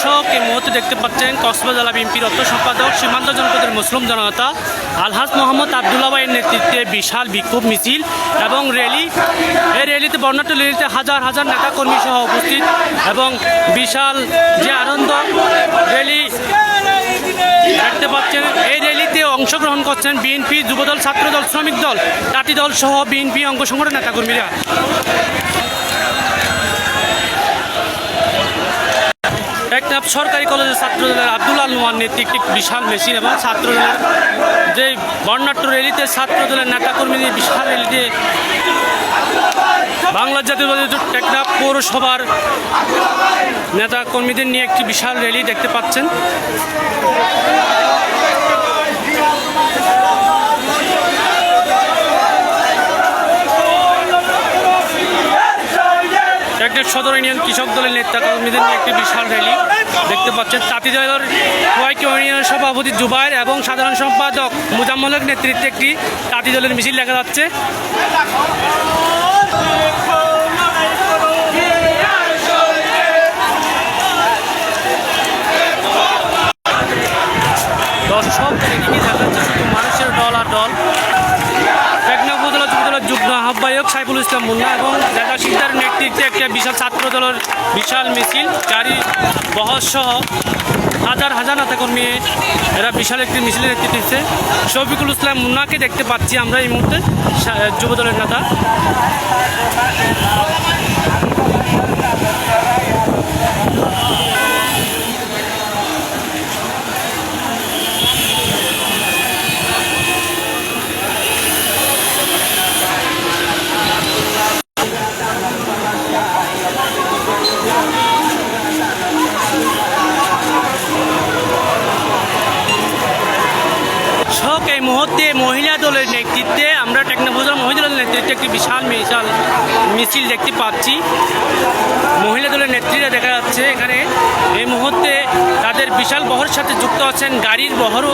দর্শক এই মুহূর্তে দেখতে পাচ্ছেন কক্সবাজার জেলা বিএনপির অর্থ সম্পাদক সীমান্ত জনপদের মুসলিম জনতা আলহাজ মোহাম্মদ আবদুল্লাহ ভাইয়ের নেতৃত্বে বিশাল বিক্ষোভ মিছিল এবং র্যালি। এই র্যালিতে বর্ণাঢ্য র্যালিতে হাজার হাজার নেতাকর্মী সহ উপস্থিত এবং বিশাল যে আনন্দ র্যালি দেখতে পাচ্ছেন। এই র্যালিতে অংশগ্রহণ করছেন বিএনপি, যুবদল, ছাত্রদল, শ্রমিক দল, তাঁতি দল সহ বিএনপি অঙ্গ সংগঠনের নেতাকর্মীরা। টেকনাফ সরকারি কলেজের ছাত্রদলের আব্দুল আলমার নেতৃত্বে বিশাল মেশিন এবং ছাত্রদলের যে বর্ণাঢ্য র্যালিতে ছাত্রদলের নেতাকর্মীদের বিশাল র্যালিতে বাংলা জাতীয়তাবাদী টেকনাফ পৌরসভার নেতাকর্মীদের নিয়ে একটি বিশাল র্যালি দেখতে পাচ্ছেন। টেকনাফ সদর ইউনিয়ন কৃষক দলের নেতাকর্মীদের নিয়ে একটি বিশাল র্যালি দেখতে পাচ্ছেন। তাঁতি দলের খোয়াইক ইউনিয়নের সভাপতি জুবাইর এবং সাধারণ সম্পাদক মুজাম্মলের নেতৃত্বে একটি তাঁতি দলের মিছিল দেখা যাচ্ছে। দর্শক এদিকে দেখা যাচ্ছে শুধু মানুষের দল আর দল। টেকনাফ উপজেলা যুবদলের যুগ্ম আহ্বায়ক সাইফুল ইসলাম মুন্না এবং জায়গা শিকদার নেতৃত্বে একটা বিশাল ছাত্র দলের বিশাল মিছিল, গাড়ি বহর সহ হাজার হাজার নেতাকর্মী এরা বিশাল একটি মিছিলের নেতৃত্ব দিচ্ছে। শফিকুল ইসলাম মুন্নাকে দেখতে পাচ্ছি আমরা এই মুহূর্তে, যুবদলের নেতা। এই মুহূর্তে মহিলা দলের নেতৃত্বে আমরা টেকনাফ উপজেলা মহিলা দলের নেতৃত্বে একটি বিশাল মিছিল দেখতে পাচ্ছি। মহিলা দলের নেতৃত্বে দেখা যাচ্ছে এখানে এই মুহূর্তে তাদের বিশাল বহরের সাথে যুক্ত আছেন গাড়ির বহরও।